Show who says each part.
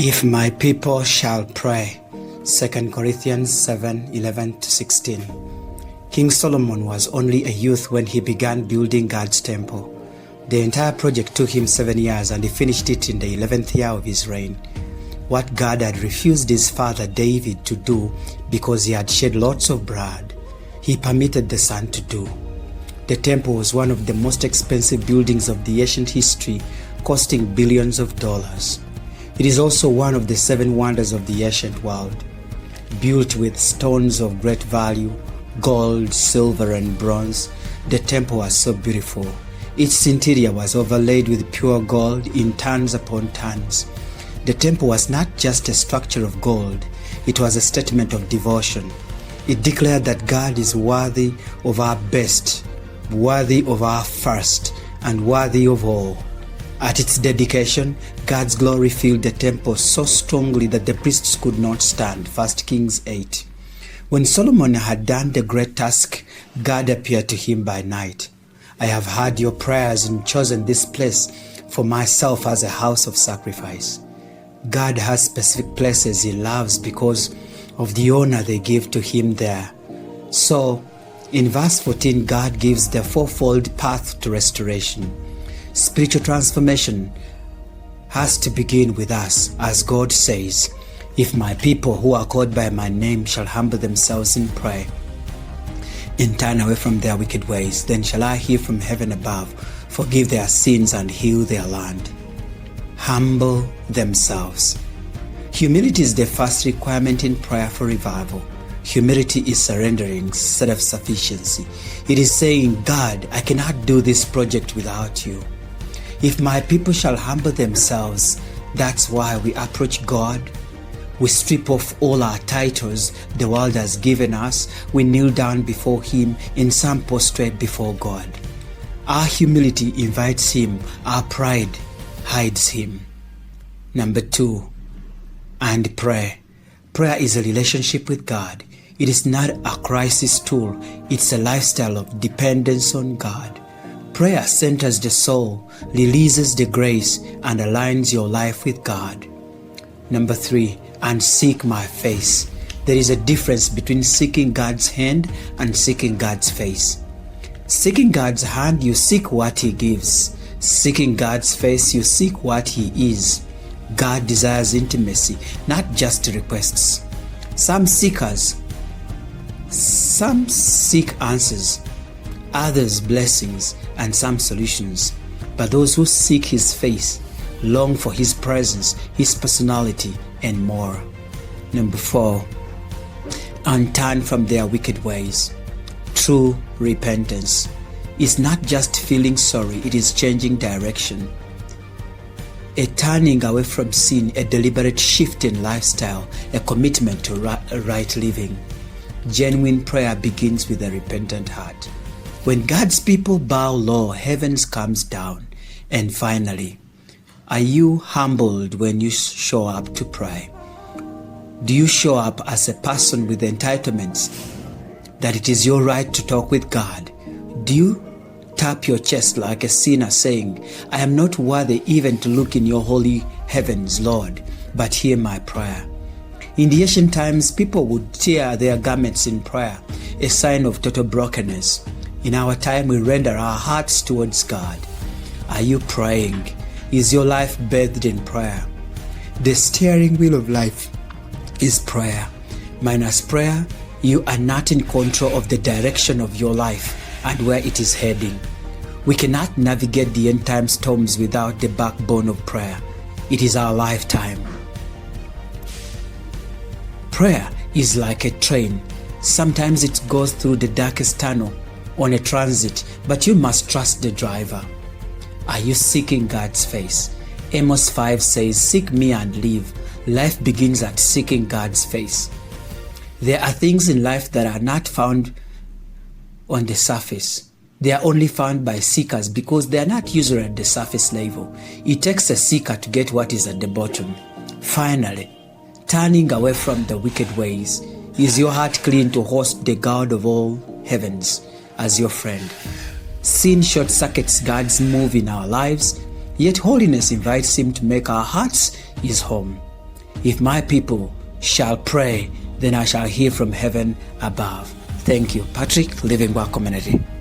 Speaker 1: If my people shall pray. 2 Corinthians 7:11-16. King Solomon was only a youth when he began building God's temple. The entire project took him 7 years and he finished it in the 11th year of his reign. What God had refused his father David to do because he had shed lots of blood, he permitted the son to do. The temple was one of the most expensive buildings of the ancient history, costing billions of dollars. It is also one of the 7 wonders of the ancient world. Built with stones of great value, gold, silver, and bronze, the temple was so beautiful. Its interior was overlaid with pure gold in tons upon tons. The temple was not just a structure of gold, it was a statement of devotion. It declared that God is worthy of our best, worthy of our first, and worthy of all. At its dedication, God's glory filled the temple so strongly that the priests could not stand. 1 Kings 8. When Solomon had done the great task, God appeared to him by night. I have heard your prayers and chosen this place for myself as a house of sacrifice. God has specific places he loves because of the honor they give to him there. So, in verse 14, God gives the fourfold path to restoration. Spiritual transformation has to begin with us, as God says, if my people who are called by my name shall humble themselves and pray and turn away from their wicked ways, then shall I hear from heaven above, forgive their sins and heal their land. Humble themselves. Humility is the first requirement in prayer for revival. Humility is surrendering self-sufficiency. It is saying, God, I cannot do this project without you. If my people shall humble themselves, that's why we approach God. We strip off all our titles the world has given us. We kneel down before Him, and some prostrate before God. Our humility invites Him. Our pride hides Him. Number 2, and pray. Prayer is a relationship with God. It is not a crisis tool. It's a lifestyle of dependence on God. Prayer centers the soul, releases the grace, and aligns your life with God. Number 3, and seek my face. There is a difference between seeking God's hand and seeking God's face. Seeking God's hand, you seek what He gives. Seeking God's face, you seek what He is. God desires intimacy, not just requests. Some seek answers, others blessings, and some solutions. But those who seek His face long for His presence, His personality, and more. Number 4, and turn from their wicked ways. True repentance is not just feeling sorry, it is changing direction. A turning away from sin, a deliberate shift in lifestyle, a commitment to right living. Genuine prayer begins with a repentant heart. When God's people bow low, heaven comes down. And finally, are you humbled when you show up to pray? Do you show up as a person with entitlements, that it is your right to talk with God? Do you tap your chest like a sinner saying, I am not worthy even to look in your holy heavens, Lord, but hear my prayer? In the ancient times, people would tear their garments in prayer, a sign of total brokenness. In our time, we render our hearts towards God. Are you praying? Is your life bathed in prayer? The steering wheel of life is prayer. Minus prayer, you are not in control of the direction of your life and where it is heading. We cannot navigate the end time storms without the backbone of prayer. It is our lifetime. Prayer is like a train. Sometimes it goes through the darkest tunnel on a transit, but you must trust the driver. Are you seeking God's face? Amos 5 says, seek me and live. Life begins at seeking God's face. There are things in life that are not found on the surface. They are only found by seekers because they are not usually at the surface level. It takes a seeker to get what is at the bottom. Finally, turning away from the wicked ways. Is your heart clean to host the God of all heavens as your friend? Sin short circuits God's move in our lives, yet holiness invites Him to make our hearts His home. If my people shall pray, then I shall hear from heaven above. Thank you. Patrick, Living Word Community.